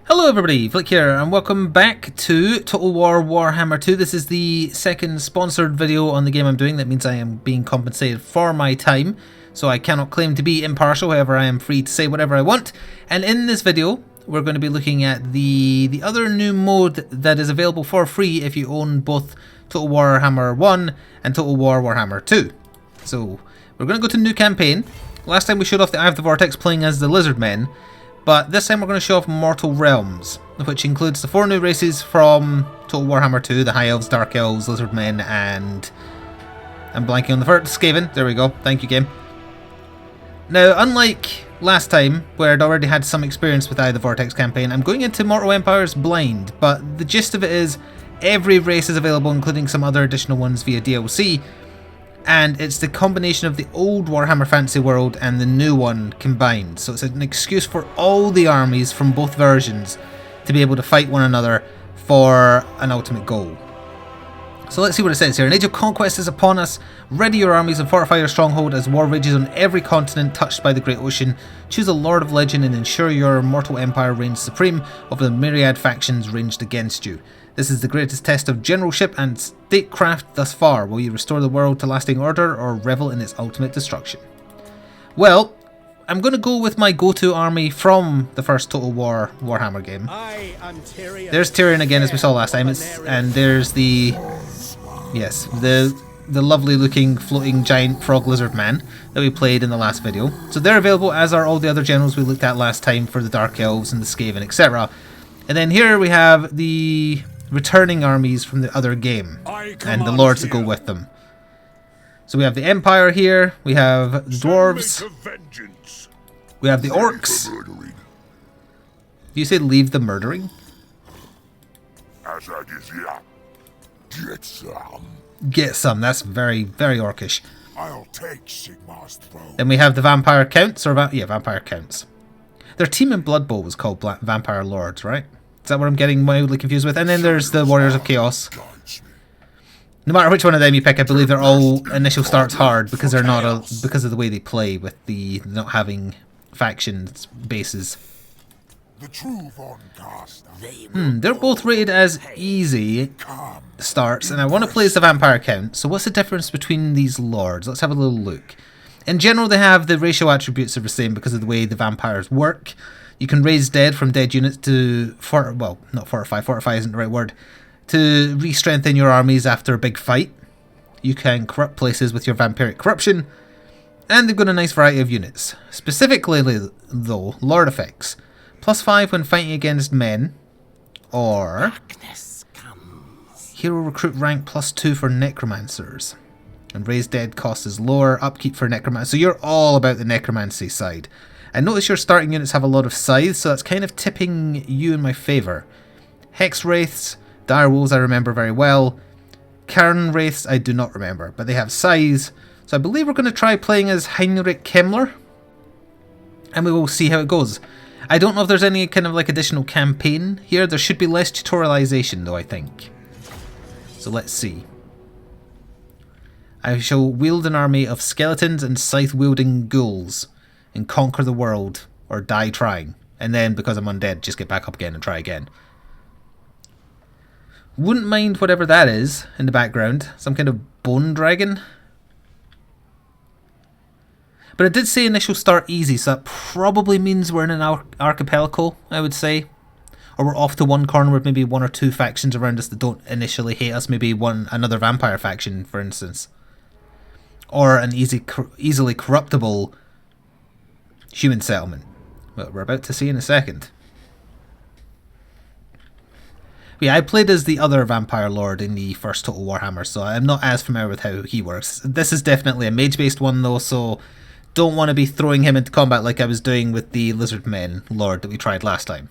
Hello everybody, Flik here, and welcome back to Total War Warhammer 2. This is the second sponsored video on the game I'm doing. That means I am being compensated for my time, so I cannot claim to be impartial. However, I am free to say whatever I want. And in this video, we're going to be looking at the other new mode that is available for free if you own both Total Warhammer 1 and Total War Warhammer 2. So, we're going to go to New Campaign. Last time we showed off the Eye of the Vortex playing as the Lizard Men. But this time we're going to show off Mortal Realms, which includes the 4 new races from Total Warhammer 2, the High Elves, Dark Elves, Lizard Men, and I'm blanking on the first, Skaven. There we go. Thank you, game. Now, unlike last time, where I'd already had some experience with Eye of the Vortex campaign, I'm going into Mortal Empires blind, but the gist of it is every race is available, including some other additional ones via DLC. And it's the combination of the old Warhammer Fantasy World and the new one combined. So it's an excuse for all the armies from both versions to be able to fight one another for an ultimate goal. So let's see what it says here. An age of conquest is upon us. Ready your armies and fortify your stronghold as war rages on every continent touched by the Great Ocean. Choose a Lord of Legend and ensure your mortal empire reigns supreme over the myriad factions ranged against you. This is the greatest test of generalship and statecraft thus far. Will you restore the world to lasting order or revel in its ultimate destruction? Well, I'm going to go with my go-to army from the first Total War Warhammer game. There's Tyrion again, as we saw last time, and there's the lovely looking floating giant frog lizard man that we played in the last video. So they're available, as are all the other generals we looked at last time for the Dark Elves and the Skaven, etc. And then here we have the returning armies from the other game and the lords that go with them. So we have the Empire here, we have the dwarves, we have the orcs. Do you say leave the murdering? Get some, that's very, very orcish. I'll take Sigmar's throne. Then we have the Vampire Counts, or Vampire Counts. Their team in Blood Bowl was called Vampire Lords, right? Is that what I'm getting mildly confused with? And then there's the Warriors of Chaos. No matter which one of them you pick, I believe they're all initial starts hard because they're not because of the way they play with the not having factions bases. The true Von Caster. They're both rated as easy starts, and I want to play as the Vampire Count. So what's the difference between these lords? Let's have a little look. In general, they have the racial attributes are the same because of the way the vampires work. You can raise dead from dead units to, not fortify, fortify isn't the right word, to re-strengthen your armies after a big fight. You can corrupt places with your vampiric corruption, and they've got a nice variety of units. Specifically, though, Lord effects. +5 when fighting against men, or hero recruit rank +2 for necromancers. And raise dead cost is lower, upkeep for necromancy. So you're all about the necromancy side. I notice your starting units have a lot of scythes, so that's kind of tipping you in my favour. Hex Wraiths, Dire Wolves I remember very well. Cairn Wraiths I do not remember, but they have scythes. So I believe we're going to try playing as Heinrich Kemmler. And we will see how it goes. I don't know if there's any kind of like additional campaign here. There should be less tutorialization though, I think. So let's see. I shall wield an army of skeletons and scythe-wielding ghouls and conquer the world, or die trying. And then, because I'm undead, just get back up again and try again. Wouldn't mind whatever that is in the background. Some kind of bone dragon. But it did say initial start easy, so that probably means we're in an archipelago, I would say. Or we're off to one corner with maybe 1 or 2 factions around us that don't initially hate us. Maybe another vampire faction, for instance. Or an easily corruptible human settlement. Well, we're about to see in a second. But yeah, I played as the other Vampire Lord in the first Total Warhammer, so I'm not as familiar with how he works. This is definitely a mage-based one though, so don't want to be throwing him into combat like I was doing with the Lizard Men Lord that we tried last time.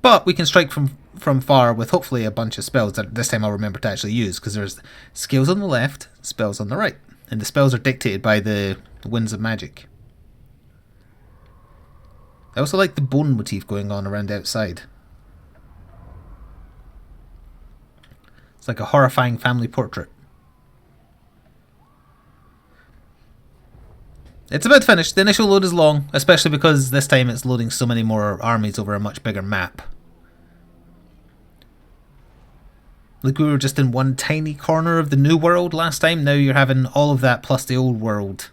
But we can strike from far with hopefully a bunch of spells that this time I'll remember to actually use, because there's skills on the left, spells on the right. And the spells are dictated by the winds of magic. I also like the bone motif going on around the outside. It's like a horrifying family portrait. It's about finished. The initial load is long, especially because this time it's loading so many more armies over a much bigger map. Like we were just in one tiny corner of the new world last time, now you're having all of that plus the old world.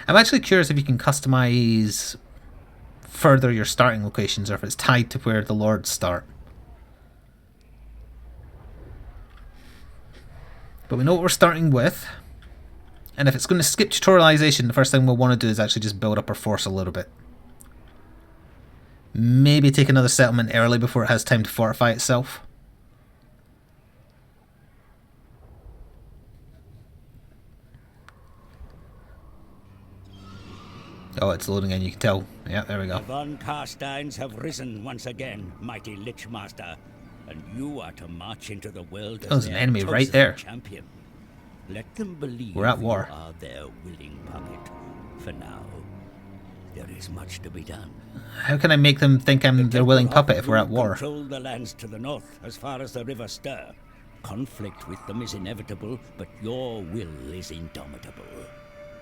I'm actually curious if you can customize further your starting locations or if it's tied to where the lords start. But we know what we're starting with. And if it's going to skip tutorialization, the first thing we'll want to do is actually just build up our force a little bit. Maybe take another settlement early before it has time to fortify itself. Oh, it's loading in, you can tell. Yeah, there we go. The Von Carsteins have risen once again, mighty Lich Master, and you are to march into the world as there's an their enemy right chosen there. champion. Let them believe We're at war. you are their willing puppet. For now, there is much to be done. How can I make them think I'm their willing puppet if we're at war? Control the lands to the north as far as the River Ster. Conflict with them is inevitable, but your will is indomitable.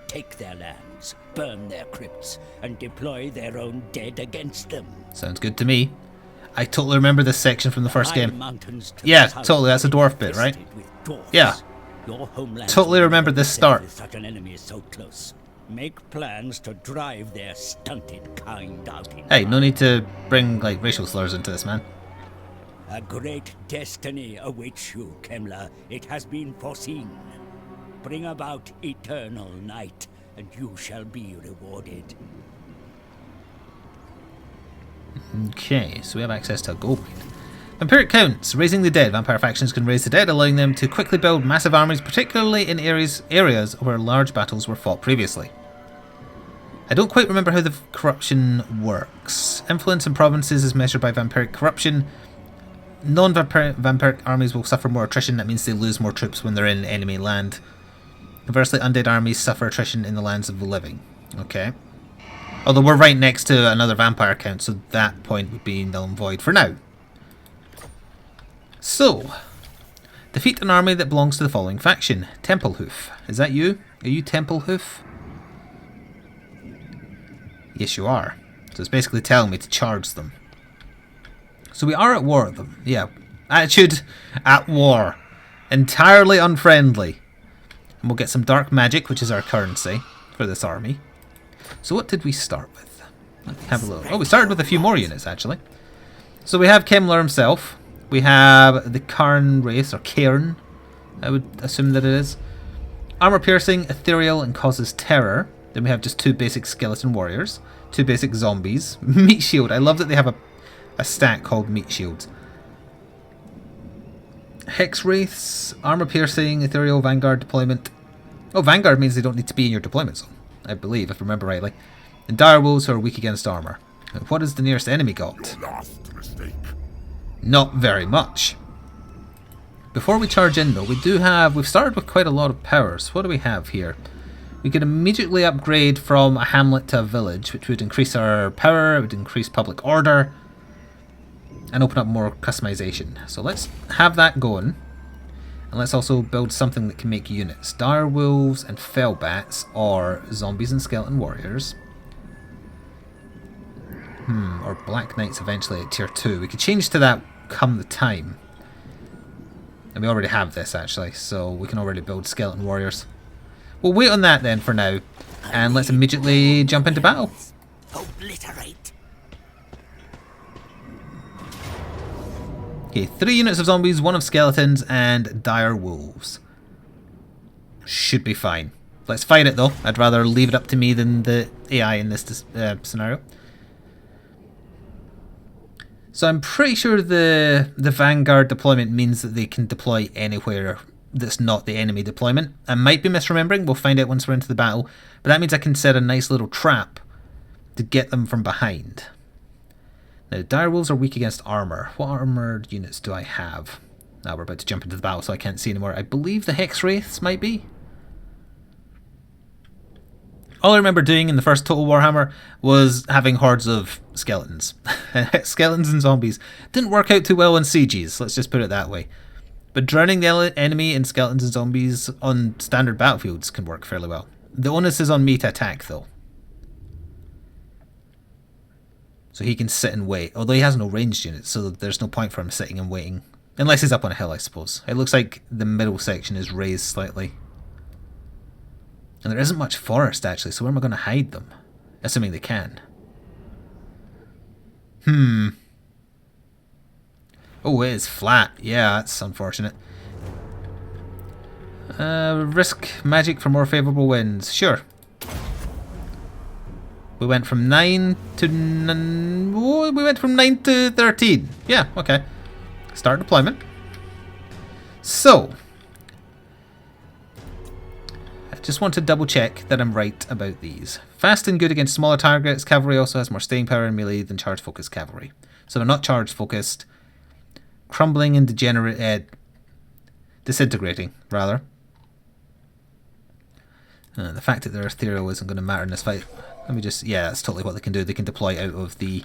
Take their lands, burn their crypts, and deploy their own dead against them. Sounds good to me. I totally remember this section from the first game. Mountains to Yeah, the south totally, that's a are dwarf bit, right? infested with dwarfs. Yeah. Your homeland Totally will remember never this be safe start. if such an enemy is so close. Make plans to drive their stunted kind out in Hey, no need to bring like racial slurs into this, man. A great destiny awaits you, Kemler. It has been foreseen. Bring about eternal night, and you shall be rewarded. Okay, so we have access to a gold mine. Vampiric counts. Raising the dead. Vampire factions can raise the dead, allowing them to quickly build massive armies, particularly in areas where large battles were fought previously. I don't quite remember how the corruption works. Influence in provinces is measured by vampiric corruption. Non-vampiric armies will suffer more attrition. That means they lose more troops when they're in enemy land. Conversely, undead armies suffer attrition in the lands of the living. Okay. Although we're right next to another vampire count, so that point would be null and void for now. So, defeat an army that belongs to the following faction. Templehoof. Is that you? Are you Templehoof? Yes, you are. So it's basically telling me to charge them. So we are at war with them. Yeah. Attitude at war. Entirely unfriendly. And we'll get some dark magic, which is our currency for this army. So what did we start with? Let me have a look. Oh, we started with a few more units, actually. So we have Kemler himself. We have the Karn race, or Cairn, I would assume that it is. Armor piercing, ethereal, and causes terror. Then we have just two basic skeleton warriors. Two basic zombies. Meat shield. I love that they have a stat called meat shields. Hex wraiths, armor piercing, ethereal, vanguard deployment. Oh, vanguard means they don't need to be in your deployment zone, I believe, if I remember rightly. And dire wolves who are weak against armor. And what has the nearest enemy got? Last mistake. Not very much. Before we charge in though, we've started with quite a lot of powers. What do we have here? We can immediately upgrade from a hamlet to a village, which would increase our power, it would increase public order, and open up more customization. So let's have that going. And let's also build something that can make units. Dire wolves and fell bats, or zombies and skeleton warriors. Or black knights eventually at tier 2. We could change to that come the time. And we already have this actually, so we can already build skeleton warriors. We'll wait on that then for now. And let's immediately jump into battle. Obliterate. Okay, 3 units of zombies, 1 of skeletons, and dire wolves. Should be fine. Let's fight it though. I'd rather leave it up to me than the AI in this scenario. So I'm pretty sure the Vanguard deployment means that they can deploy anywhere that's not the enemy deployment. I might be misremembering, we'll find out once we're into the battle. But that means I can set a nice little trap to get them from behind. Now, direwolves are weak against armor. What armored units do I have? Now we're about to jump into the battle, so I can't see anymore. I believe the Hex Wraiths might be. All I remember doing in the first Total Warhammer was having hordes of skeletons. Skeletons and zombies. Didn't work out too well in sieges, let's just put it that way. But drowning the enemy in skeletons and zombies on standard battlefields can work fairly well. The onus is on me to attack, though. So he can sit and wait. Although he has no ranged units, so there's no point for him sitting and waiting. Unless he's up on a hill, I suppose. It looks like the middle section is raised slightly. And there isn't much forest, actually, so where am I going to hide them? Assuming they can. Oh, it is flat. Yeah, that's unfortunate. Risk magic for more favourable winds. Sure. We went from 9 to... we went from 9 to 13. Yeah, okay. Start deployment. So... I just want to double check that I'm right about these. Fast and good against smaller targets. Cavalry also has more staying power in melee than charge focused cavalry. So they're not charge focused. Crumbling and disintegrating, rather. The fact that they're ethereal isn't going to matter in this fight. Let me just... yeah, that's totally what they can do. They can deploy out of the...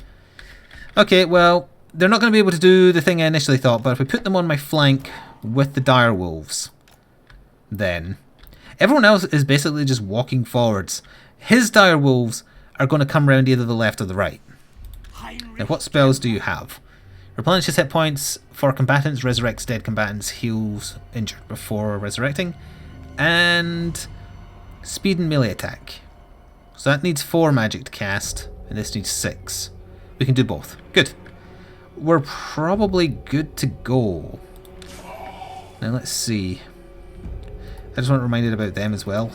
okay, well, they're not going to be able to do the thing I initially thought, but if we put them on my flank with the dire wolves, then... everyone else is basically just walking forwards. His dire wolves are going to come around either the left or the right. Now, what spells do you have? Replenishes hit points for combatants, resurrects dead combatants, heals injured before resurrecting, and speed and melee attack. So that needs 4 magic to cast, and this needs 6. We can do both. Good. We're probably good to go. Now let's see. I just want to remind you about them as well.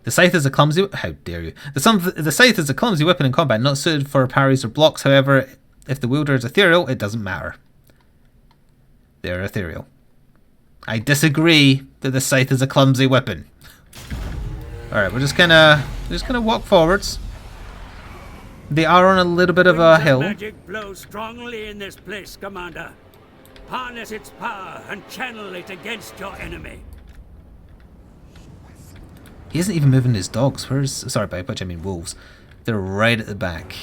The scythe is a clumsy... how dare you? The scythe is a clumsy weapon in combat, not suited for parries or blocks. However, if the wielder is ethereal, it doesn't matter. They're ethereal. I disagree that the scythe is a clumsy weapon. Alright, we're just gonna walk forwards. They are on a little bit of a hill. Magic blows strongly in this place, Commander. Harness its power and channel it against your enemy. He isn't even moving his dogs. Where's... sorry, by which I mean wolves. They're right at the back.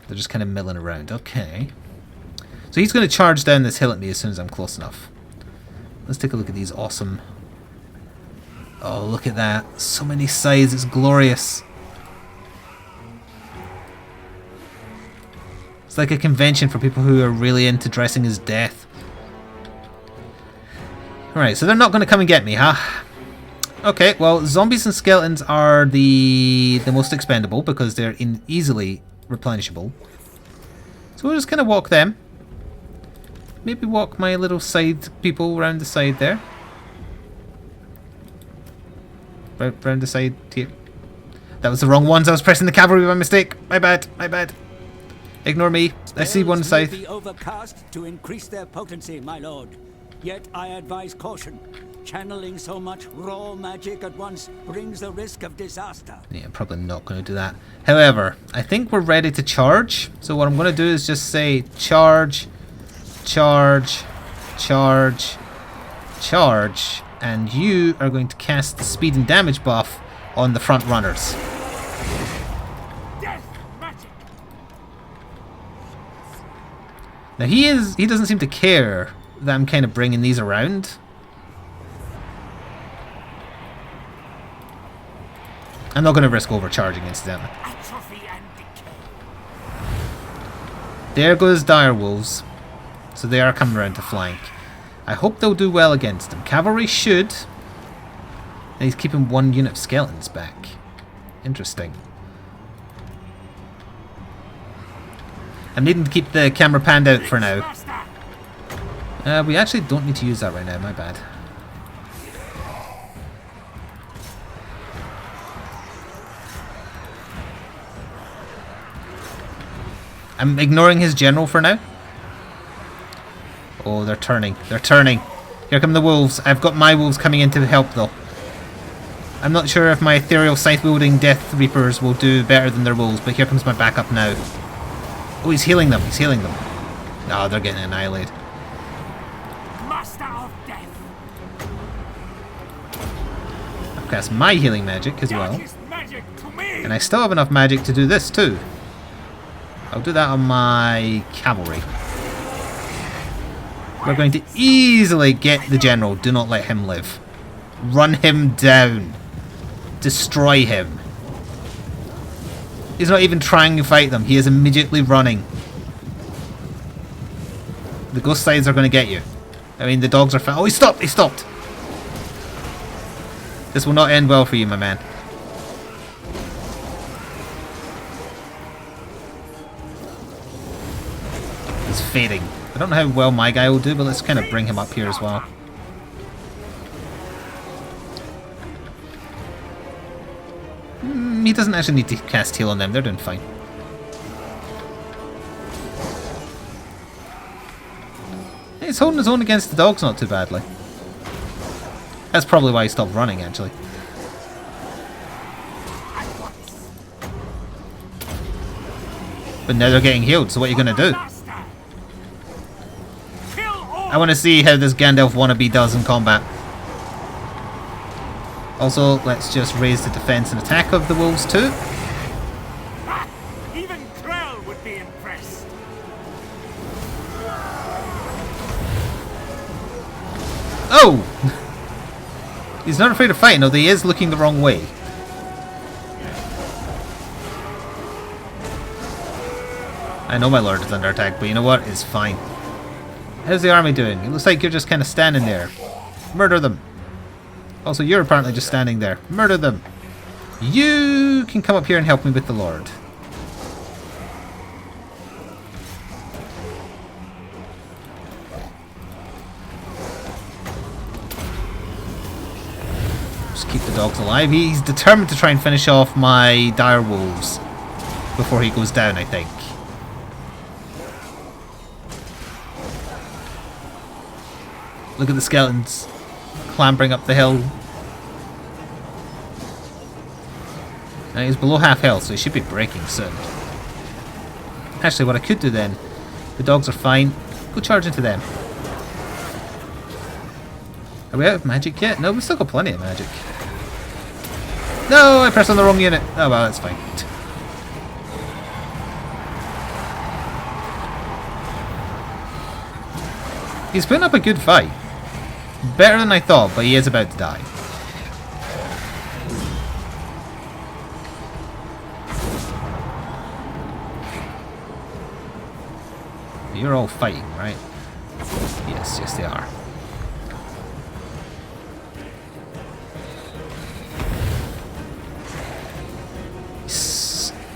They're just kind of milling around. Okay. So he's going to charge down this hill at me as soon as I'm close enough. Let's take a look at these awesome... oh, look at that. So many sides. It's glorious. It's like a convention for people who are really into dressing as death. Alright, so they're not going to come and get me, huh? Okay, well, zombies and skeletons are the most expendable because they're easily replenishable. So we're just going to walk them. Maybe walk my little side people around the side there. Round the side here. That was the wrong ones. I was pressing the cavalry by mistake. My bad. My bad. Ignore me. I see one scythe. Be overcast to increase their potency, my lord. Yet I advise caution. Channeling so much raw magic at once brings the risk of disaster. Yeah, I'm probably not going to do that. However, I think we're ready to charge. So what I'm going to do is just say charge, charge, charge, charge. And you are going to cast the speed and damage buff on the front runners. Death magic. Now he doesn't seem to care that I'm kind of bringing these around. I'm not going to risk overcharging incidentally. Atrophy and decay. There goes dire wolves. So they are coming around to flank. I hope they'll do well against them. Cavalry should. And he's keeping 1 unit of skeletons back. Interesting. I'm needing to keep the camera panned out for now. We actually don't need to use that right now, my bad. I'm ignoring his general for now. Oh, they're turning. They're turning. Here come the wolves. I've got my wolves coming in to help, though. I'm not sure if my ethereal scythe-wielding Death Reapers will do better than their wolves, but here comes my backup now. Oh, he's healing them. He's healing them. Oh, they're getting annihilated. Master of death. I've cast my healing magic as well. Magic to me. And I still have enough magic to do this, too. I'll do that on my cavalry. We're going to easily get the general. Do not let him live. Run him down. Destroy him. He's not even trying to fight them. He is immediately running. The ghost sides are going to get you. I mean, the dogs are Oh, he stopped! He stopped! This will not end well for you, my man. He's fading. I don't know how well my guy will do, but let's kind of bring him up here as well. He doesn't actually need to cast heal on them. They're doing fine. He's holding his own against the dogs not too badly. That's probably why he stopped running, actually. But now they're getting healed, so what are you going to do? I want to see how this Gandalf wannabe does in combat. Also, let's just raise the defense and attack of the wolves too. Even Krell would be impressed. Oh! He's not afraid of fighting, although he is looking the wrong way. I know my lord is under attack, but you know what? It's fine. How's the army doing? It looks like you're just kind of standing there. Murder them. Also, you're apparently just standing there. Murder them. You can come up here and help me with the lord. Just keep the dogs alive. He's determined to try and finish off my dire wolves before he goes down, I think. Look at the skeletons clambering up the hill. Now he's below half health, so he should be breaking soon. Actually, what I could do then, the dogs are fine. Go charge into them. Are we out of magic yet? No, we've still got plenty of magic. No, I pressed on the wrong unit. Oh well, that's fine. He's putting up a good fight. Better than I thought, but he is about to die. You're all fighting, right? Yes, yes they are.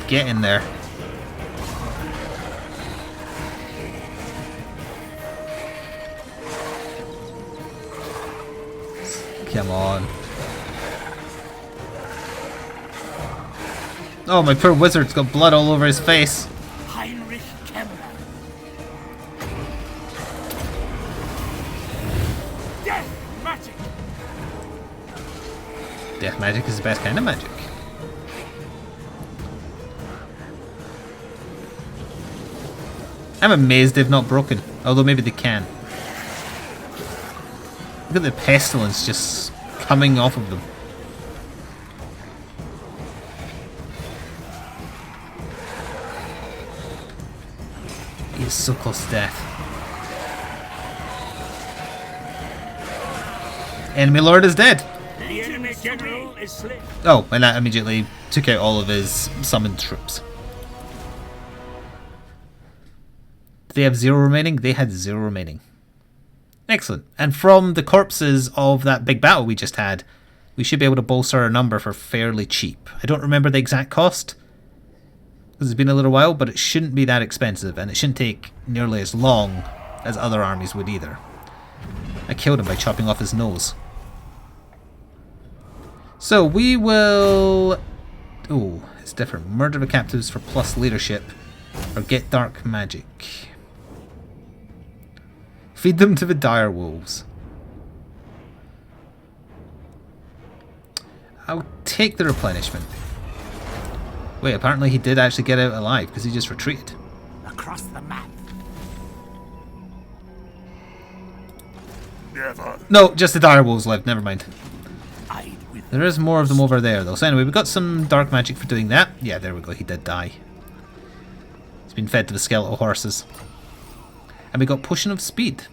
Get in there. Come on. Oh, my poor wizard's got blood all over his face. Heinrich Kemmer. Death magic. Death magic is the best kind of magic. I'm amazed they've not broken, although maybe they can. Look at the pestilence just coming off of them. He is so close to death. Enemy lord is dead. The enemy general is slain. Oh, and that immediately took out all of his summoned troops. Did they have 0 remaining? They had 0 remaining. Excellent. And from the corpses of that big battle we just had, we should be able to bolster our number for fairly cheap. I don't remember the exact cost, because it's been a little while, but it shouldn't be that expensive, and it shouldn't take nearly as long as other armies would either. I killed him by chopping off his nose. So we will... Oh, it's different. Murder the captives for plus leadership, or get dark magic. Feed them to the dire wolves. I'll take the replenishment. Wait, apparently he did actually get out alive because he just retreated. Across the map. Never. No, just the dire wolves left. Never mind. I'd with There is more of them over there though. So anyway, we got some dark magic for doing that. Yeah, there we go. He did die. He's been fed to the skeletal horses. And we got Potion of Speed.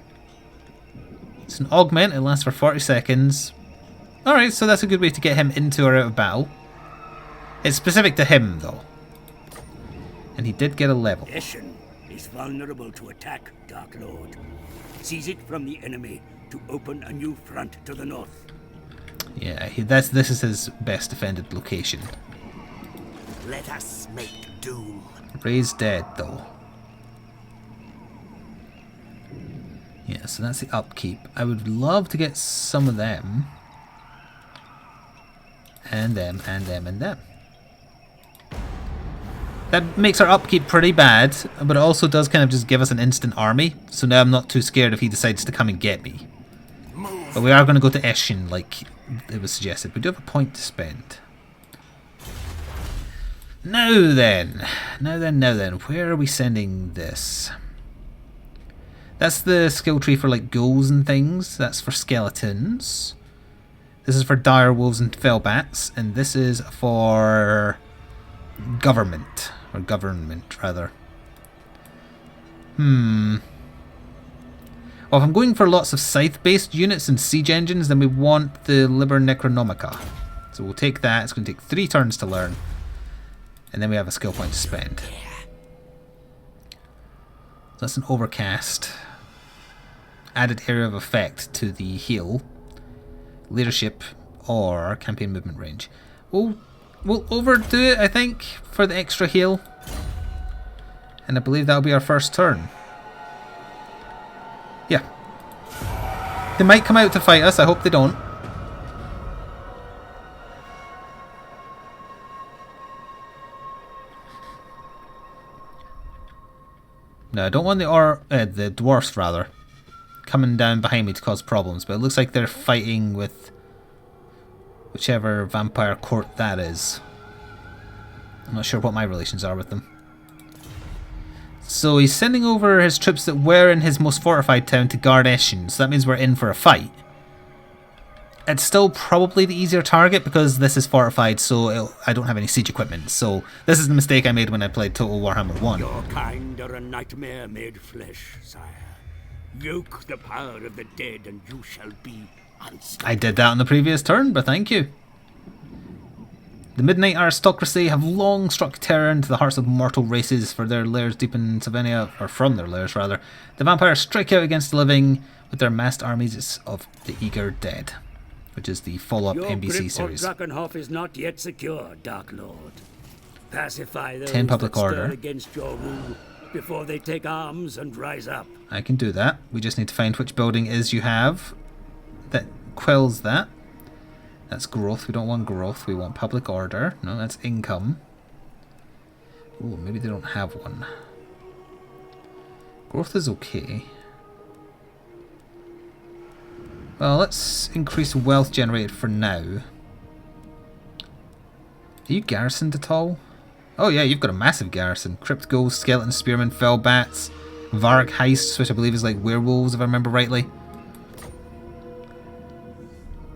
It's an augment, it lasts for 40 seconds. Alright, so that's a good way to get him into or out of battle. It's specific to him, though. And he did get a level. Eschen is vulnerable to attack, Dark Lord. Seize it from the enemy to open a new front to the north. Yeah, this is his best defended location. Let us make doom. Ray's dead, though. Yeah, so that's the upkeep. I would love to get some of them. And them, and them, and them. That makes our upkeep pretty bad, but it also does kind of just give us an instant army. So now I'm not too scared if he decides to come and get me. But we are going to go to Eschen, like it was suggested. We do have a point to spend. Now then, where are we sending this? That's the skill tree for like ghouls and things. That's for skeletons. This is for dire wolves and fellbats, and this is for government, or government rather. Well, if I'm going for lots of scythe-based units and siege engines, then we want the Liber Necronomica. So we'll take that. It's going to take 3 turns to learn. And then we have a skill point to spend. So that's an overcast. Added area of effect to the heal. Leadership or campaign movement range. We'll overdo it, I think, for the extra heal. And I believe that'll be our first turn. Yeah. They might come out to fight us. I hope they don't. No, I don't want the dwarfs, rather, coming down behind me to cause problems. But it looks like they're fighting with whichever vampire court that is. I'm not sure what my relations are with them. So he's sending over his troops that were in his most fortified town to guard Eschen. So that means we're in for a fight. It's still probably the easier target because this is fortified, so I don't have any siege equipment. So this is the mistake I made when I played Total Warhammer 1. Your kind are a nightmare made flesh, sire. Yoke the power of the dead and you shall be unstoppable. I did that on the previous turn, but thank you. The Midnight Aristocracy have long struck terror into the hearts of mortal races for their lairs deep in Savania, or from their lairs rather. The vampires strike out against the living with their massed armies of the eager dead, which is the follow-up NBC series. Your grip on Drakenhof is not yet secure, Dark Lord. Pacify those 10 public that order stir against your rule before they take arms and rise up. I can do that. We just need to find which building it is you have that quells that. That's growth. We don't want growth. We want public order. No, that's income. Ooh, maybe they don't have one. Growth is okay. Well, let's increase wealth generated for now. Are you garrisoned at all? Oh yeah, you've got a massive garrison. Crypt ghouls, skeleton spearmen, fell bats, Varric heists, which I believe is like werewolves if I remember rightly.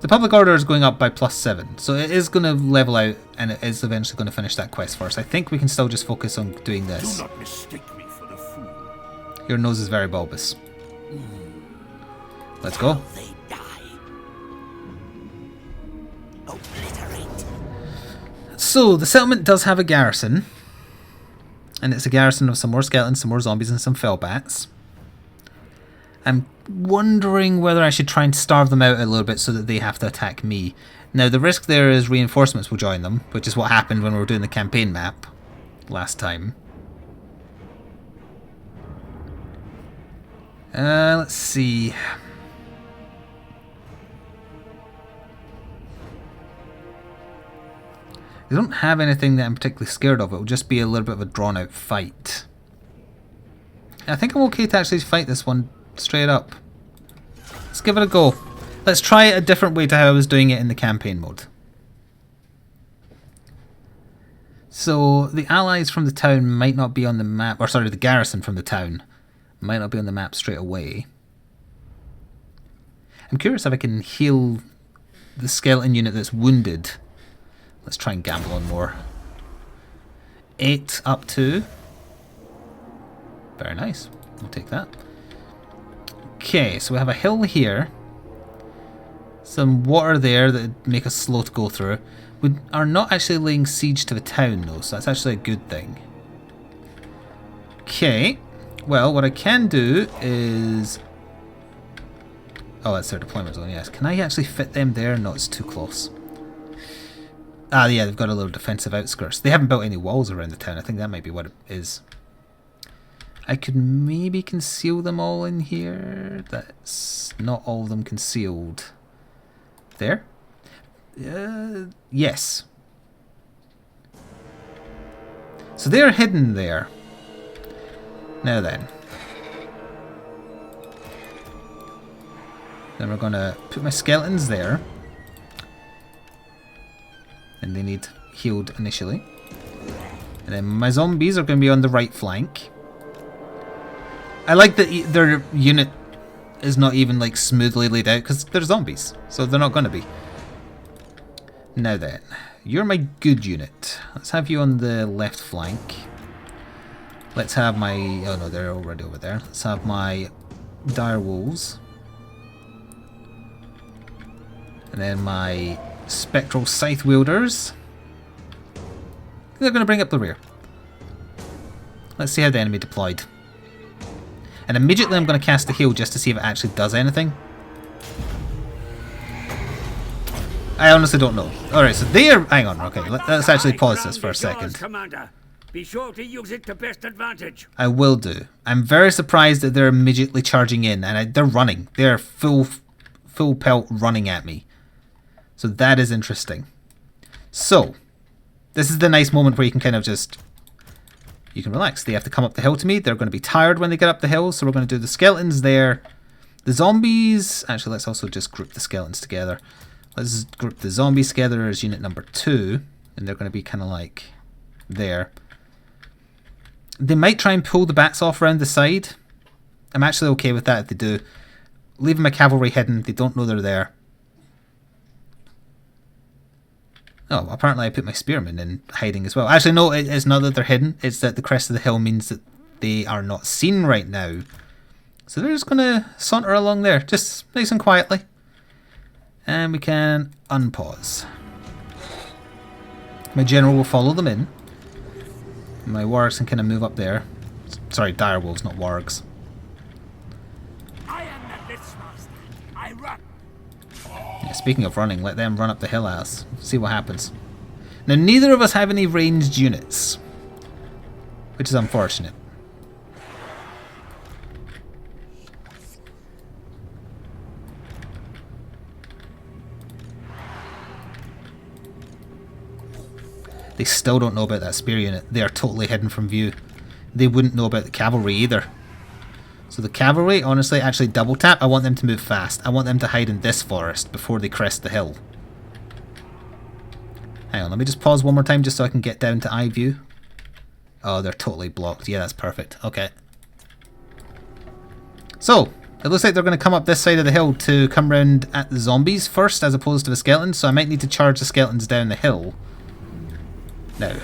The public order is going up by +7, so it is going to level out and it is eventually going to finish that quest for us. I think we can still just focus on doing this. Do not mistake me for the fool. Your nose is very bulbous. Let's go. They die. Obliterate. So, the settlement does have a garrison. And it's a garrison of some more skeletons, some more zombies, and some fell bats. I'm wondering whether I should try and starve them out a little bit so that they have to attack me. Now, the risk there is reinforcements will join them, which is what happened when we were doing the campaign map last time. Let's see. I don't have anything that I'm particularly scared of. It will just be a little bit of a drawn-out fight. I think I'm okay to actually fight this one straight up. Let's give it a go. Let's try it a different way to how I was doing it in the campaign mode. So, the allies from the town might not be on the map, or sorry, the garrison from the town might not be on the map straight away. I'm curious if I can heal the skeleton unit that's wounded. Let's try and gamble on more. 8 up to. Very nice. We'll take that. Okay, so we have a hill here. Some water there that would make us slow to go through. We are not actually laying siege to the town though, so that's actually a good thing. Okay, well what I can do is... Oh, that's their deployment zone, yes. Can I actually fit them there? No, it's too close. Ah, yeah, they've got a little defensive outskirts. They haven't built any walls around the town. I think that might be what it is. I could maybe conceal them all in here. That's not all of them concealed. There? Yes. So they're hidden there. Now then. Then we're going to put my skeletons there. And they need healed initially. And then my zombies are going to be on the right flank. I like that their unit is not even like smoothly laid out because they're zombies. So they're not going to be. Now then, you're my good unit. Let's have you on the left flank. Let's have my... Oh no, they're already over there. Let's have my dire wolves. And then my spectral scythe wielders. They're going to bring up the rear. Let's see how the enemy deployed. And immediately I'm going to cast the heal just to see if it actually does anything. I honestly don't know. Alright, so they are... Hang on, okay. Let's actually pause this for a second. Commander. Be sure to use it to best advantage. I will do. I'm very surprised that they're immediately charging in. And they're running. They're full pelt running at me. So that is interesting. So, this is the nice moment where you can kind of just... You can relax. They have to come up the hill to me. They're going to be tired when they get up the hill. So we're going to do the skeletons there. The zombies... Actually, let's also just group the skeletons together. Let's group the zombies together as unit number 2. And they're going to be kind of like there. They might try and pull the bats off around the side. I'm actually okay with that if they do. Leaving my cavalry hidden. They don't know they're there. Oh, apparently I put my spearmen in hiding as well. Actually, no, it's not that they're hidden. It's that the crest of the hill means that they are not seen right now. So they're just going to saunter along there, just nice and quietly. And we can unpause. My general will follow them in. My wargs can kind of move up there. Sorry, dire wolves, not wargs. I am the Blitzmaster. I run. Yeah, speaking of running, let them run up the hill at us. See what happens. Now, neither of us have any ranged units, which is unfortunate. They still don't know about that spear unit. They are totally hidden from view. They wouldn't know about the cavalry either. So the cavalry, honestly, actually double tap. I want them to move fast. I want them to hide in this forest before they crest the hill. Hang on, let me just pause one more time just so I can get down to eye view. Oh, they're totally blocked. Yeah, that's perfect. Okay. So, it looks like they're going to come up this side of the hill to come round at the zombies first as opposed to the skeletons. So I might need to charge the skeletons down the hill. Now,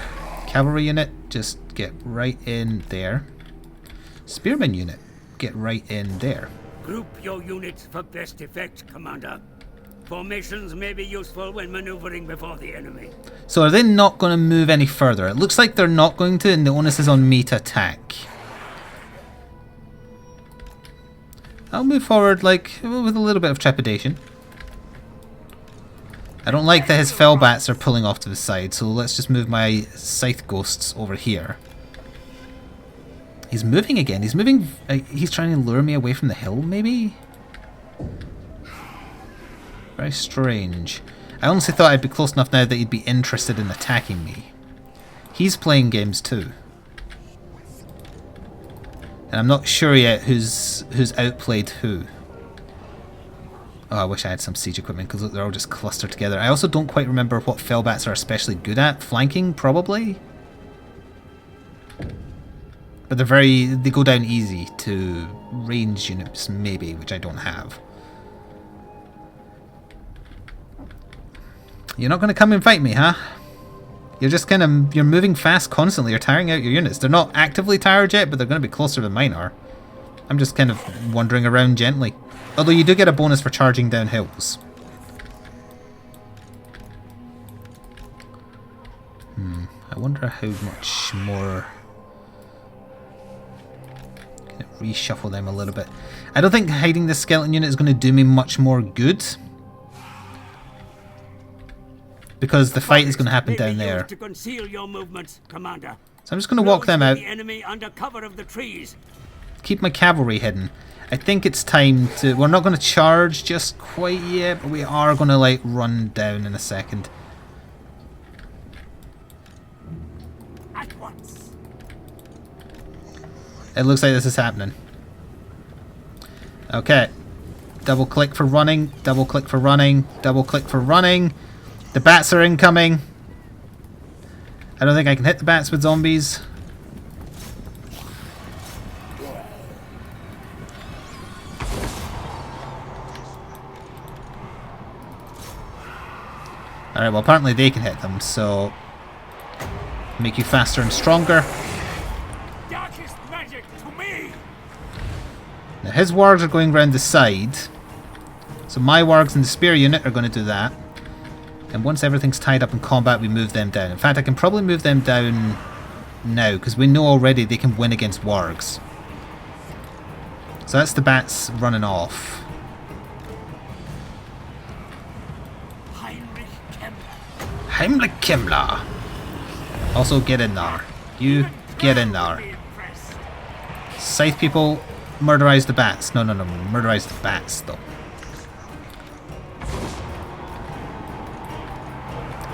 cavalry unit, just get right in there. Spearman unit, get right in there. Group your units for best effect, Commander. Formations may be useful when maneuvering before the enemy. So are they not going to move any further? It looks like they're not going to, and the onus is on me to attack. I'll move forward like with a little bit of trepidation. I don't like that his fell bats are pulling off to the side, so let's just move my scythe ghosts over here. He's moving again. He's moving. He's trying to lure me away from the hill, maybe? Very strange. I honestly thought I'd be close enough now that he'd be interested in attacking me. He's playing games too. And I'm not sure yet who's outplayed who. Oh, I wish I had some siege equipment because they're all just clustered together. I also don't quite remember what fellbats are especially good at. Flanking, probably? But they go down easy to ranged units, maybe, which I don't have. You're not going to come and fight me, huh? You're just you're moving fast constantly. You're tiring out your units. They're not actively tired yet, but they're going to be closer than mine are. I'm just kind of wandering around gently. Although you do get a bonus for charging down hills. I wonder how much more... Can I reshuffle them a little bit? I don't think hiding this skeleton unit is going to do me much more good. Because the fight is going to happen down there. To conceal your movements, Commander. So I'm just going to walk them out. The enemy under cover of the trees. Keep my cavalry hidden. I think it's time to... We're not going to charge just quite yet, but we are going to, like, run down in a second. At once. It looks like this is happening. Okay. Double click for running. Double click for running. Double click for running. The bats are incoming. I don't think I can hit the bats with zombies. Alright, well apparently they can hit them, so... Make you faster and stronger. Darkest magic to me. Now his wargs are going round the side. So my wargs and the spear unit are going to do that. And once everything's tied up in combat, we move them down. In fact, I can probably move them down now, because we know already they can win against wargs. So that's the bats running off. Heimlich Kimmler. Also get in there. You get in there. Scythe people, murderize the bats. No, murderize the bats though.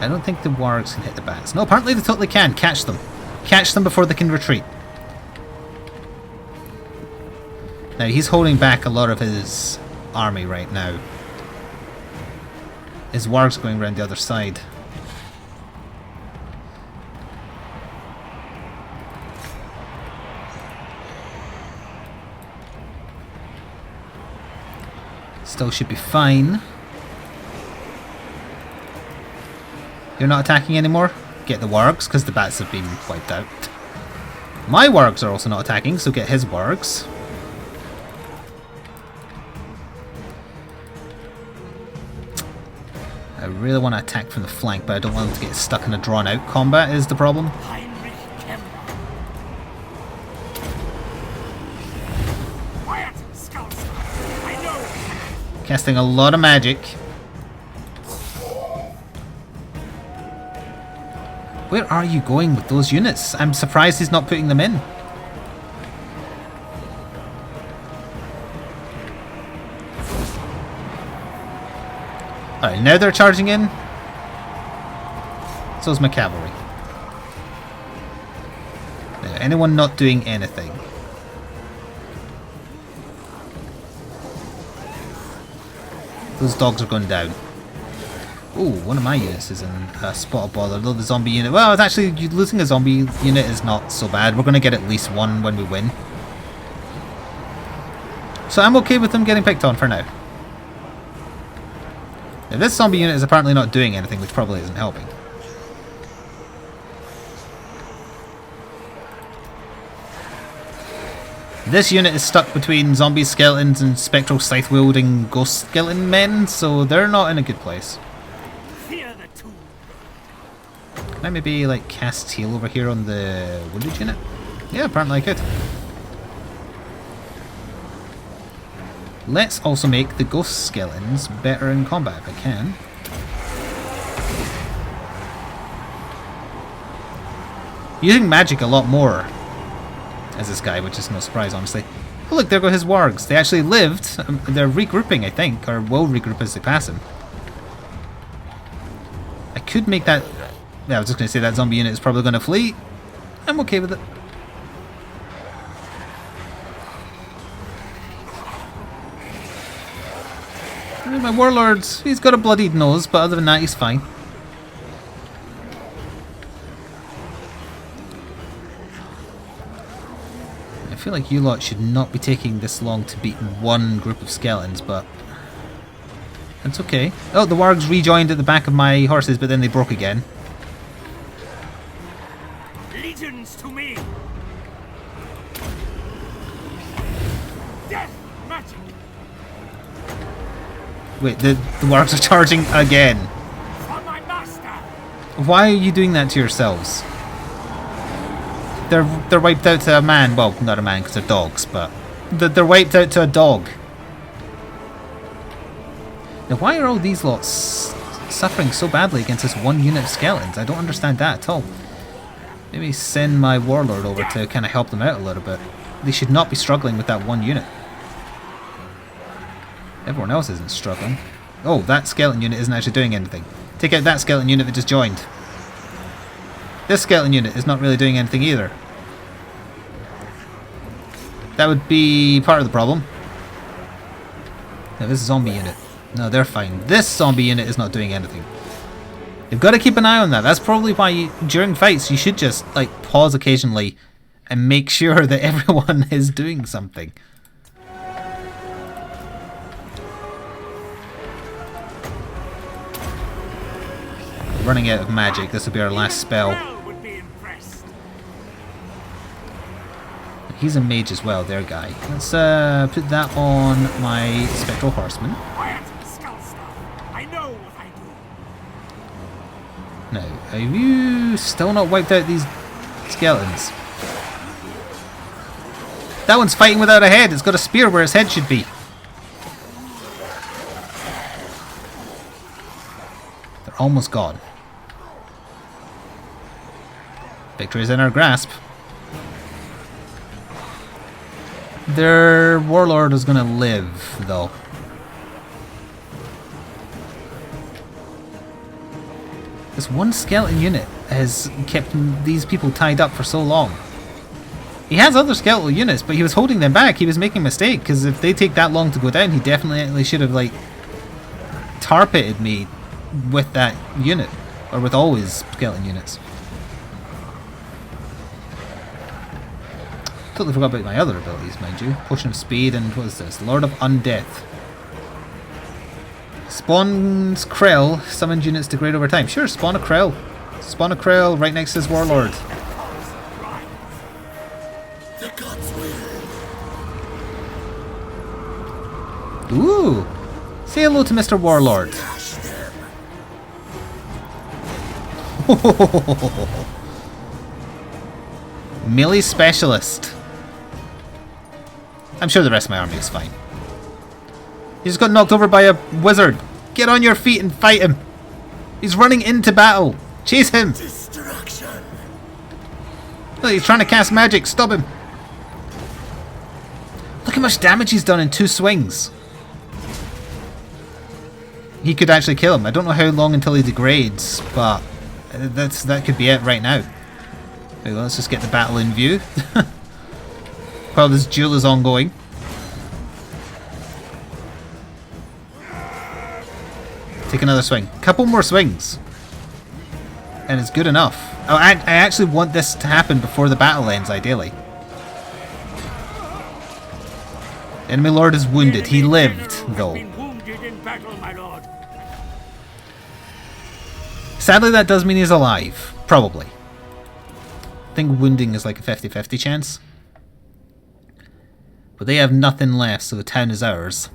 I don't think the wargs can hit the bats. No, apparently they totally can. Catch them. Catch them before they can retreat. Now, he's holding back a lot of his army right now. His wargs going around the other side. Still should be fine. You're not attacking anymore? Get the wargs, because the bats have been wiped out. My wargs are also not attacking, so get his wargs. I really want to attack from the flank, but I don't want them to get stuck in a drawn-out combat, is the problem. Quiet, scouts. I know. Casting a lot of magic. Where are you going with those units? I'm surprised he's not putting them in. Alright, now they're charging in. So's my cavalry. Now, anyone not doing anything? Those dogs are going down. Ooh, one of my units is in a spot of bother. Though the zombie unit... Well, it's actually... Losing a zombie unit is not so bad. We're going to get at least one when we win. So I'm okay with them getting picked on for now. Now, this zombie unit is apparently not doing anything, which probably isn't helping. This unit is stuck between zombie skeletons and spectral scythe-wielding ghost skeleton men, so they're not in a good place. Fear the two. Can I maybe, like, cast heal over here on the wounded unit? Yeah, apparently I could. Let's also make the ghost skeletons better in combat if I can. Using magic a lot more as this guy, which is no surprise, honestly. Oh look, there go his wargs. They actually lived. They're regrouping, I think, or will regroup as they pass him. I could make that... Yeah, I was just going to say that zombie unit is probably going to flee. I'm okay with it. And my warlord, he's got a bloodied nose, but other than that, he's fine. I feel like you lot should not be taking this long to beat one group of skeletons, but that's okay. Oh, the wargs rejoined at the back of my horses, but then they broke again. Legions to me. Death magic. Wait, the wargs are charging again. For my master. Why are you doing that to yourselves? They're wiped out to a man. Well, not a man because they're dogs, but they're wiped out to a dog. Now, why are all these lots suffering so badly against this one unit of skeletons? I don't understand that at all. Maybe send my warlord over to kind of help them out a little bit. They should not be struggling with that one unit. Everyone else isn't struggling. Oh, that skeleton unit isn't actually doing anything. Take out that skeleton unit that just joined. This skeleton unit is not really doing anything either. That would be part of the problem. Now this zombie unit. No, they're fine. This zombie unit is not doing anything. You've got to keep an eye on that. That's probably why during fights you should just like pause occasionally and make sure that everyone is doing something. Running out of magic. This will be our last spell. He's a mage as well, their guy. Let's put that on my Spectral Horseman. Now, have you still not wiped out these skeletons? That one's fighting without a head. It's got a spear where its head should be. They're almost gone. Victory is in our grasp. Their warlord is going to live, though. This one skeleton unit has kept these people tied up for so long. He has other skeletal units, but he was holding them back. He was making a mistake, because if they take that long to go down, he definitely should have, like, tar-pitted me with that unit. Or with all his skeleton units. Totally forgot about my other abilities, mind you. Potion of Speed and what is this? Lord of Undeath. Spawns Krell. Summoned units degrade over time. Sure, spawn a Krell. Spawn a Krell right next to his warlord. Ooh! Say hello to Mr. Warlord. Melee Specialist. I'm sure the rest of my army is fine. He just got knocked over by a wizard. Get on your feet and fight him. He's running into battle. Chase him. Look, he's trying to cast magic. Stop him. Look how much damage he's done in 2 swings. He could actually kill him. I don't know how long until he degrades, but that could be it right now. Well, let's just get the battle in view. While this duel is ongoing. Take another swing. Couple more swings. And it's good enough. Oh, I actually want this to happen before the battle ends, ideally. Enemy Lord is wounded. He lived, though. Sadly, that does mean he's alive. Probably. I think wounding is like a 50-50 chance. But they have nothing left, so the town is ours.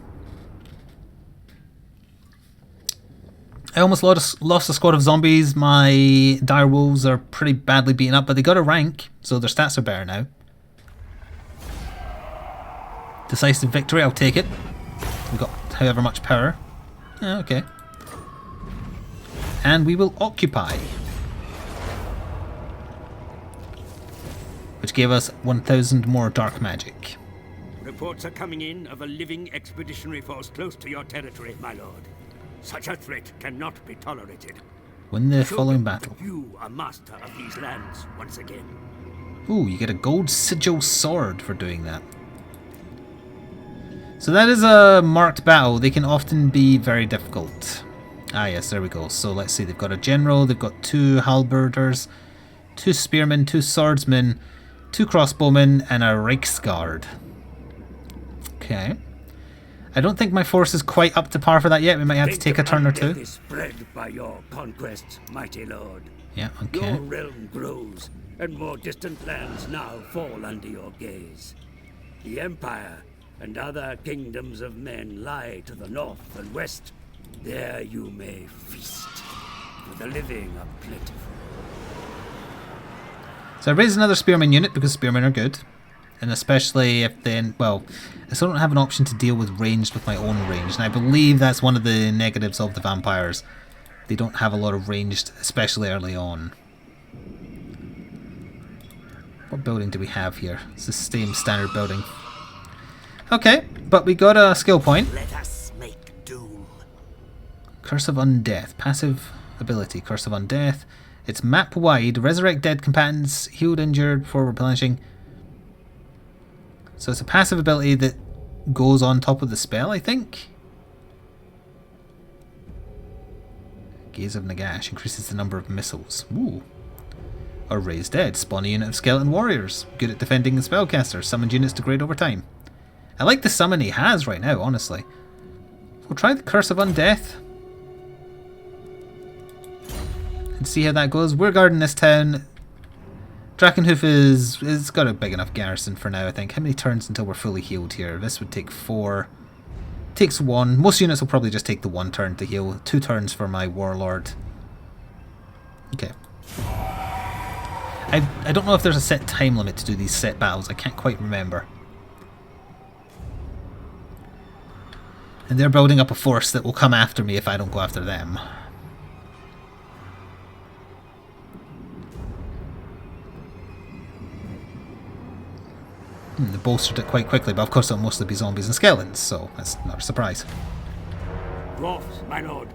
I almost lost a squad of zombies. My dire wolves are pretty badly beaten up, but they got a rank, so their stats are better now. Decisive victory, I'll take it. We've got however much power. Okay. And we will occupy. Which gave us 1,000 more dark magic. Reports are coming in of a living expeditionary force close to your territory, my lord. Such a threat cannot be tolerated. Win the following battle. You are master of these lands once again. Ooh, you get a gold sigil sword for doing that. So that is a marked battle. They can often be very difficult. Ah yes, there we go. So let's see, they've got a general, they've got 2 halberders, 2 spearmen, 2 swordsmen, 2 crossbowmen, and a Reiksguard. Okay. I don't think my force is quite up to par for that yet. We might have to take a turn or two. Is spread by your conquests, mighty lord. Yeah, okay. Your realm grows, and more distant lands now fall under your gaze. The Empire and other kingdoms of men lie to the north and west. There you may feast. for the living are plentiful. So I raised another spearman unit because spearmen are good. And especially if then, well, I still don't have an option to deal with ranged with my own range. And I believe that's one of the negatives of the vampires. They don't have a lot of ranged, especially early on. What building do we have here? It's the same standard building. Okay, but we got a skill point. Let us make doom. Curse of Undeath. Passive ability. Curse of Undeath. It's map wide. Resurrect dead combatants. Healed injured before replenishing. So it's a passive ability that goes on top of the spell, I think. Gaze of Nagash increases the number of missiles. Ooh. Or Raise Dead. Spawn a unit of skeleton warriors. Good at defending the spellcaster. Summoned units degrade over time. I like the summon he has right now, honestly. We'll try the Curse of Undeath. And see how that goes. We're guarding this town. Drakenhoof is got a big enough garrison for now, I think. How many turns until we're fully healed here? This would take 4. Takes 1. Most units will probably just take the 1 turn to heal. 2 turns for my warlord. Okay. I don't know if there's a set time limit to do these set battles. I can't quite remember. And they're building up a force that will come after me if I don't go after them. They bolstered it quite quickly, but of course it'll mostly be zombies and skeletons, so that's not a surprise. Dwarfs, my lord.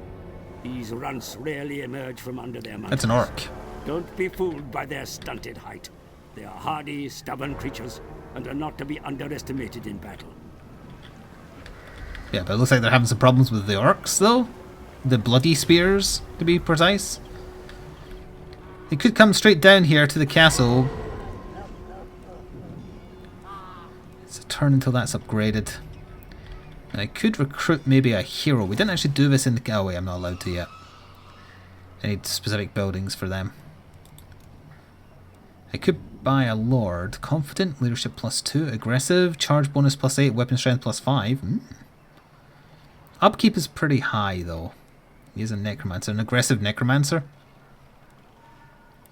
These runts rarely emerge from under their mountains. That's an orc. Don't be fooled by their stunted height. They are hardy, stubborn creatures, and are not to be underestimated in battle. Yeah, but it looks like they're having some problems with the orcs, though. The bloody spears, to be precise. They could come straight down here to the castle. It's a turn until that's upgraded. And I could recruit maybe a hero. We didn't actually do this in the... Oh wait, I'm not allowed to yet. I need specific buildings for them. I could buy a lord. Confident, leadership +2, aggressive, charge bonus +8, weapon strength +5. Upkeep is pretty high though. He is a necromancer, an aggressive necromancer.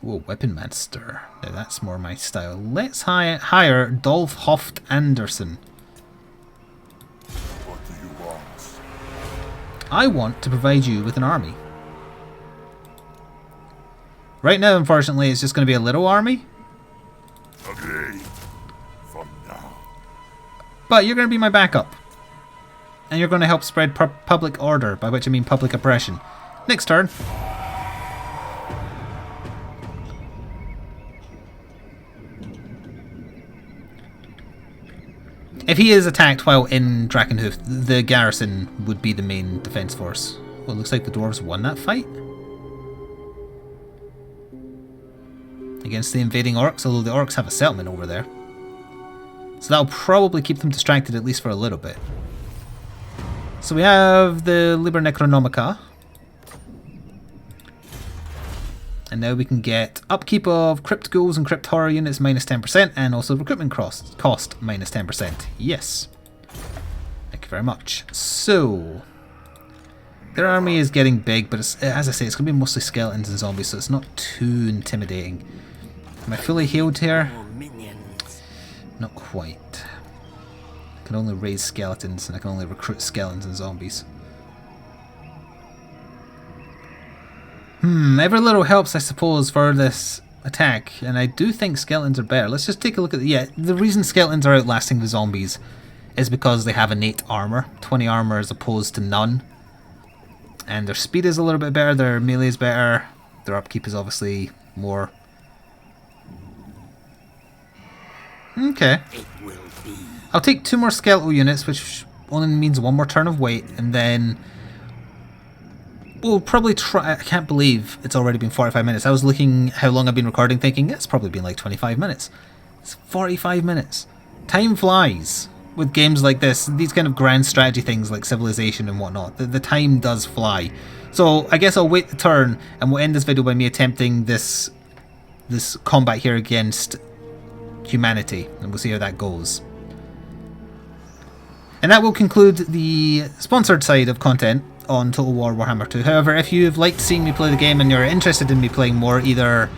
Whoa, weapon master. Now that's more my style. Let's hire Dolph Hoft Anderson. What do you want? I want to provide you with an army. Right now, unfortunately, it's just going to be a little army. Okay. For now. But you're going to be my backup. And you're going to help spread public order, by which I mean public oppression. Next turn. If he is attacked while in Drakenhoof, the garrison would be the main defense force. Well, it looks like the dwarves won that fight. Against the invading orcs, although the orcs have a settlement over there. So that'll probably keep them distracted at least for a little bit. So we have the Liber Necronomica. And now we can get upkeep of Crypt Ghouls and Crypt Horror units -10% and also recruitment cost -10%. Yes. Thank you very much. So, their army is getting big, but it's, as I say, it's going to be mostly skeletons and zombies, so it's not too intimidating. Am I fully healed here? Not quite. I can only raise skeletons and I can only recruit skeletons and zombies. Every little helps, I suppose, for this attack, and I do think skeletons are better. Let's just take a look at the reason skeletons are outlasting the zombies is because they have innate armor, 20 armor as opposed to none. And their speed is a little bit better, their melee is better, their upkeep is obviously more. Okay. I'll take 2 more skeletal units, which only means 1 more turn of wait, and then we'll probably try... I can't believe it's already been 45 minutes. I was looking how long I've been recording thinking it's probably been like 25 minutes. It's 45 minutes. Time flies with games like this, these kind of grand strategy things like Civilization and whatnot. The time does fly. So I guess I'll wait the turn and we'll end this video by me attempting this combat here against humanity, and we'll see how that goes. And that will conclude the sponsored side of content on Total War Warhammer 2. However, if you've liked seeing me play the game and you're interested in me playing more, either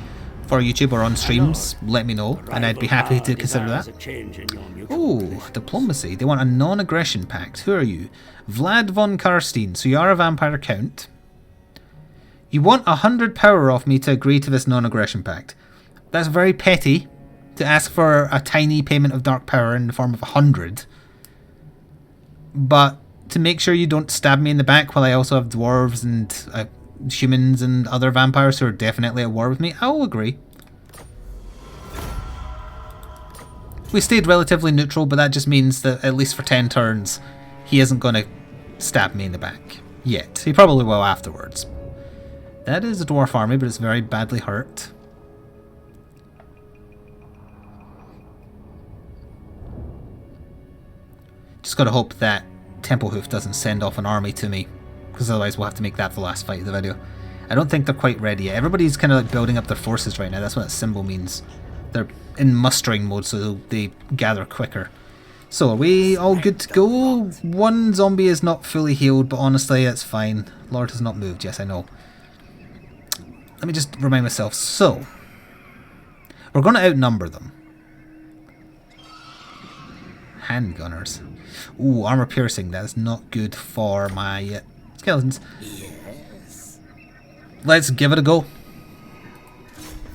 for YouTube or on streams, let me know, and I'd be happy to consider that. Oh, diplomacy. They want a non-aggression pact. Who are you? Vlad von Karstein. So you are a vampire count. You want 100 power off me to agree to this non-aggression pact. That's very petty to ask for a tiny payment of dark power in the form of 100. But to make sure you don't stab me in the back while I also have dwarves and humans and other vampires who are definitely at war with me, I will agree. We stayed relatively neutral, but that just means that at least for 10 turns, he isn't going to stab me in the back. Yet. He probably will afterwards. That is a dwarf army, but it's very badly hurt. Just gotta hope that Templehoof doesn't send off an army to me, because otherwise we'll have to make that the last fight of the video. I don't think they're quite ready yet. Everybody's kind of like building up their forces right now. That's what that symbol means. They're in mustering mode, so they gather quicker. So are we all good to go? One zombie is not fully healed, but honestly, it's fine. Lord has not moved. Yes, I know. Let me just remind myself. So, we're going to outnumber them. Handgunners. Ooh, armor piercing. That is not good for my skeletons. Yes. Let's give it a go.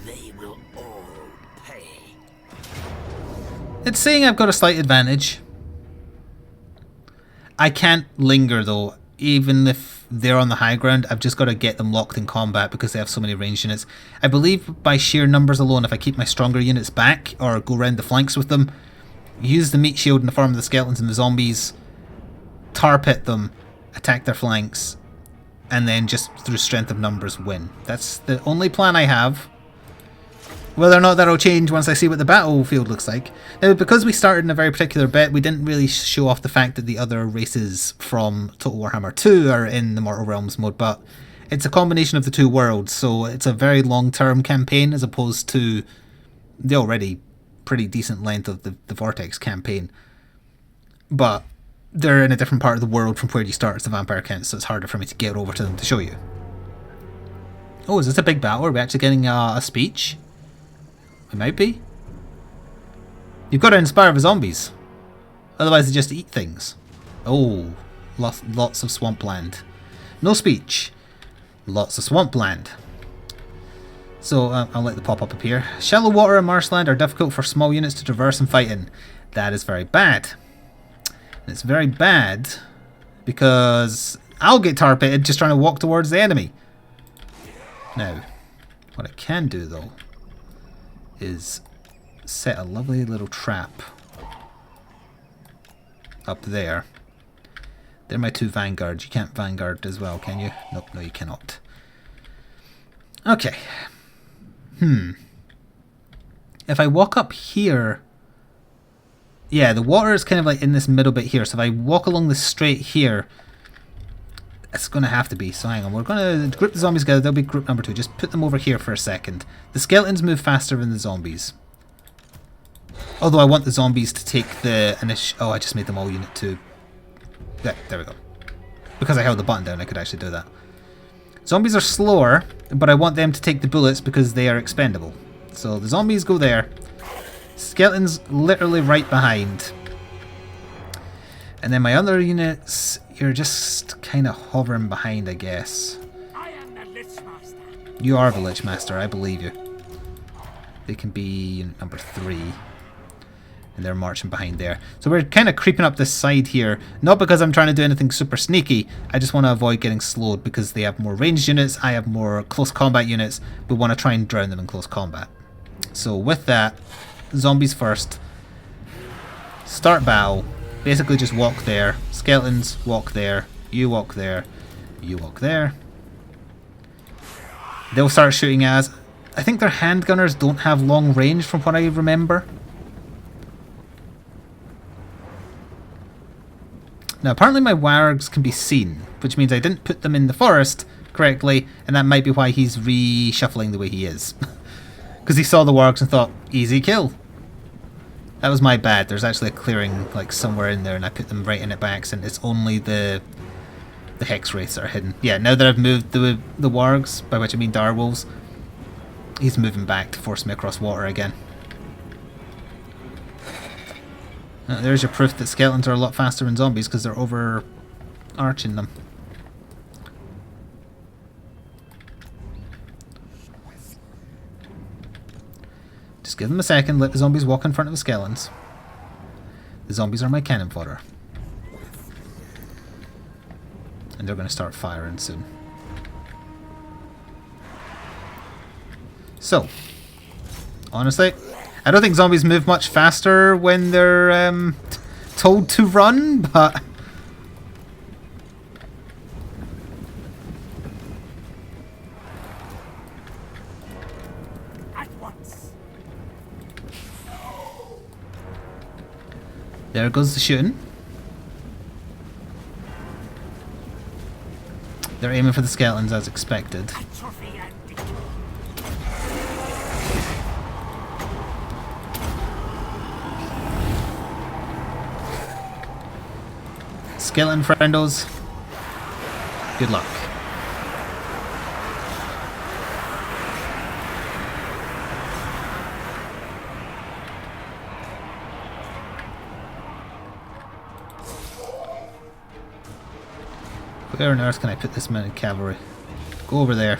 They will all pay. It's saying I've got a slight advantage. I can't linger though. Even if they're on the high ground, I've just got to get them locked in combat because they have so many ranged units. I believe by sheer numbers alone, if I keep my stronger units back or go round the flanks with them, use the meat shield in the form of the skeletons and the zombies, tar pit them, attack their flanks, and then just through strength of numbers win. That's the only plan I have. Whether or not that'll change once I see what the battlefield looks like. Now, because we started in a very particular bit, we didn't really show off the fact that the other races from Total Warhammer 2 are in the Mortal Realms mode, but it's a combination of the two worlds, so it's a very long-term campaign as opposed to the already pretty decent length of the Vortex campaign. But they're in a different part of the world from where you start as the vampire count, so it's harder for me to get over to them to show you. Oh, is this a big battle? Are we actually getting a speech? We might be. You've got to inspire the zombies. Otherwise they just eat things. Oh, lots of swampland. No speech. Lots of swampland. So I'll let the pop-up appear. Shallow water and marshland are difficult for small units to traverse and fight in. That is very bad. And it's very bad because I'll get tar pitted just trying to walk towards the enemy. Now, what I can do though is set a lovely little trap up there. They're my two vanguards. You can't vanguard as well, can you? Nope, no you cannot. Okay. If I walk up here... Yeah, the water is kind of like in this middle bit here. So if I walk along this straight here, it's going to have to be. So hang on, we're going to group the zombies together. They'll be group number 2. Just put them over here for a second. The skeletons move faster than the zombies. Although I want the zombies to take the initiative. Oh, I just made them all unit 2. There we go. Because I held the button down, I could actually do that. Zombies are slower, but I want them to take the bullets because they are expendable. So the zombies go there. Skeletons literally right behind. And then my other units, you're just kind of hovering behind, I guess. I am the Lich Master. You are the Lich Master, I believe you. They can be unit number 3. And they're marching behind there. So we're kind of creeping up this side here. Not because I'm trying to do anything super sneaky. I just want to avoid getting slowed because they have more ranged units. I have more close combat units. We want to try and drown them in close combat. So with that, zombies first. Start battle. Basically just walk there. Skeletons, walk there. You walk there. You walk there. They'll start shooting at us. I think their handgunners don't have long range from what I remember. Now apparently my wargs can be seen, which means I didn't put them in the forest correctly, and that might be why he's reshuffling the way he is. Because he saw the wargs and thought, easy kill. That was my bad. There's actually a clearing like somewhere in there and I put them right in it by accident. It's only the The Hex Wraiths are hidden. Yeah, now that I've moved the wargs, by which I mean direwolves, he's moving back to force me across water again. There's your proof that skeletons are a lot faster than zombies because they're overarching them. Just give them a second, let the zombies walk in front of the skeletons. The zombies are my cannon fodder. And they're going to start firing soon. So, honestly, I don't think zombies move much faster when they're told to run, but... At once. There goes the shooting. They're aiming for the skeletons as expected. Skeleton friendos, good luck. Where on earth can I put this amount of cavalry? Go over there.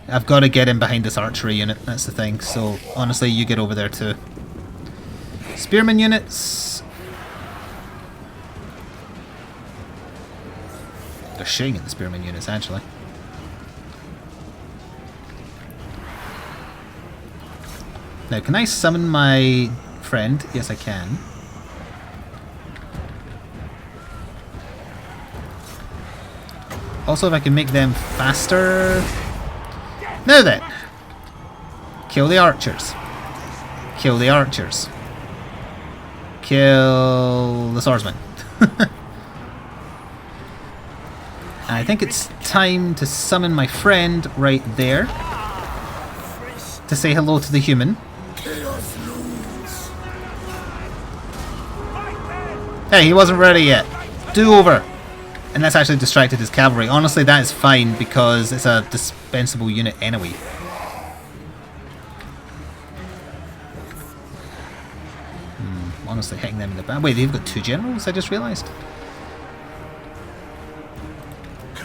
I've got to get in behind this archery unit, that's the thing, so honestly you get over there too. Spearman units. They're shooting at the spearman units actually. Now can I summon my friend? Yes I can. Also if I can make them faster. Now then, kill the archers. Kill the archers. Kill the swordsman. And I think it's time to summon my friend right there to say hello to the human. Hey, he wasn't ready yet. Do over. And that's actually distracted his cavalry. Honestly, that is fine because it's a dispensable unit anyway. Honestly, hitting them in the back. Wait, they've got two generals, I just realised.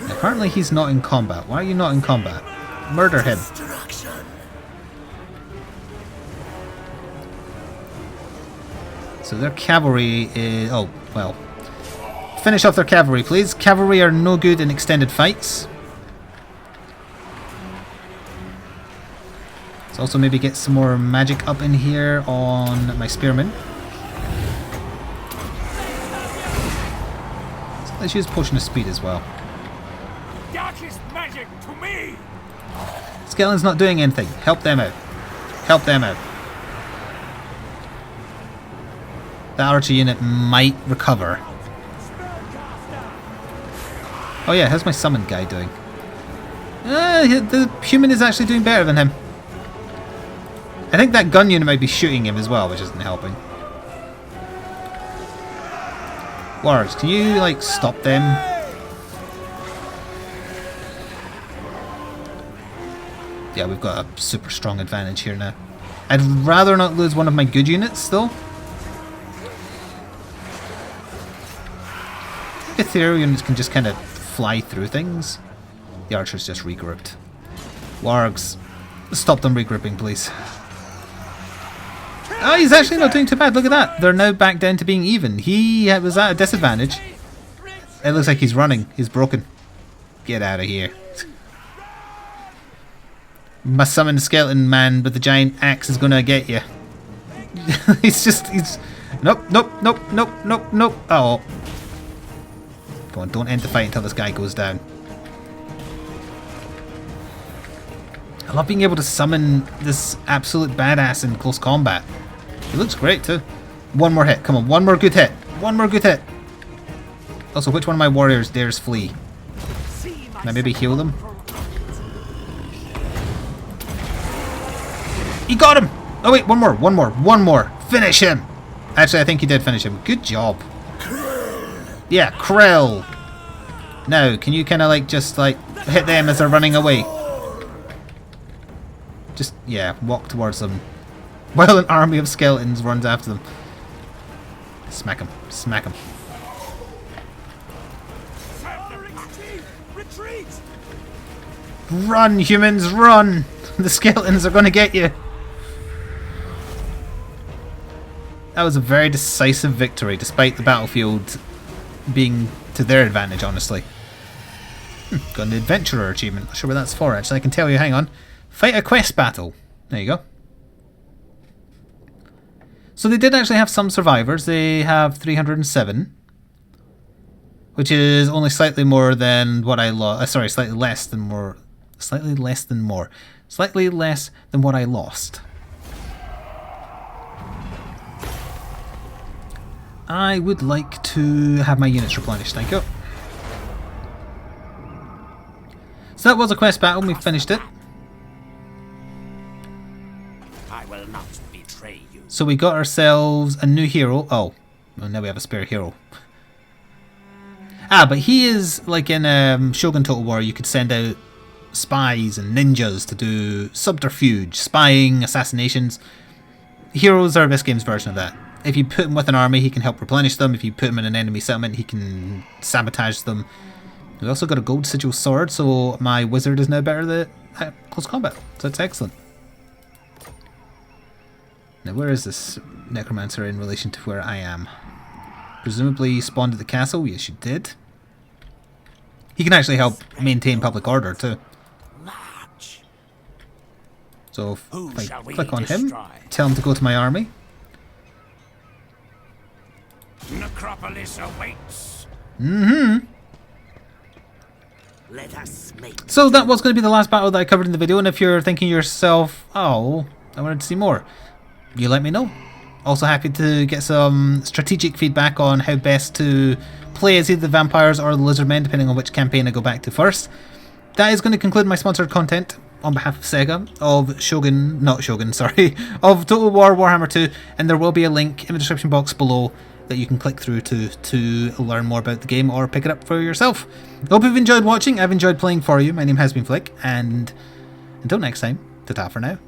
Apparently he's not in combat. Why are you not in combat? Murder him. So their cavalry is... Oh, well... Finish off their cavalry, please. Cavalry are no good in extended fights. Let's also maybe get some more magic up in here on my spearmen. So let's use Potion of Speed as well. Darkest magic to me. Skeleton's not doing anything. Help them out. Help them out. The archer unit might recover. Oh yeah, how's my summon guy doing? The human is actually doing better than him. I think that gun unit might be shooting him as well, which isn't helping. Wargs, can you, like, stop them? Yeah, we've got a super strong advantage here now. I'd rather not lose one of my good units, though. Ethereal units can just kind of fly through things. The archers just regrouped. Wargs, stop them regrouping, please. Oh, he's actually not doing too bad. Look at that. They're now back down to being even. He was at a disadvantage. It looks like he's running. He's broken. Get out of here. My summoned skeleton man with the giant axe is gonna get you. he's... Nope, nope, nope, nope, nope, nope. Oh. Come on, don't end the fight until this guy goes down. I love being able to summon this absolute badass in close combat. He looks great too. One more hit, come on, one more good hit. One more good hit. Also, which one of my warriors dares flee? Can I maybe heal them? He got him! Oh wait, one more. Finish him! Actually, I think you did finish him. Good job. Yeah, Krill. Now, can you kind of like just like hit them as they're running away? Just, yeah, walk towards them. While an army of skeletons runs after them. Smack him. Smack him. Retreat! Run, humans, run! The skeletons are going to get you. That was a very decisive victory, despite the battlefield being to their advantage, honestly. Got an adventurer achievement. Not sure what that's for, actually. I can tell you, hang on. Fight a quest battle. There you go. So they did actually have some survivors. They have 307. Which is only slightly more than what I lost. Sorry, slightly less than more. Slightly less than more. Slightly less than what I lost. I would like to have my units replenished, thank you. So that was a quest battle, we finished it. I will not betray you. So we got ourselves a new hero. Oh, well, now we have a spare hero. Ah, but he is like in Shogun Total War, you could send out spies and ninjas to do subterfuge, spying, assassinations. Heroes are this game's version of that. If you put him with an army, he can help replenish them. If you put him in an enemy settlement, he can sabotage them. We also got a gold sigil sword, so my wizard is now better at close combat. So that's excellent. Now, where is this necromancer in relation to where I am? Presumably you spawned at the castle. Yes, you did. He can actually help maintain public order too. March. So Who if I shall we click on him, destroy? tell him to go to my army. Necropolis awaits. Let us make. So that was going to be the last battle that I covered in the video, and if you're thinking to yourself, oh, I wanted to see more, you let me know. Also happy to get some strategic feedback on how best to play as either the vampires or the lizardmen, depending on which campaign I go back to first. That is going to conclude my sponsored content on behalf of Sega, of Shogun, not Shogun, sorry, of Total War Warhammer 2, and there will be a link in the description box below that you can click through to learn more about the game or pick it up for yourself. I hope you've enjoyed watching. I've enjoyed playing for you. My name has been Flik, and until next time, ta-ta for now.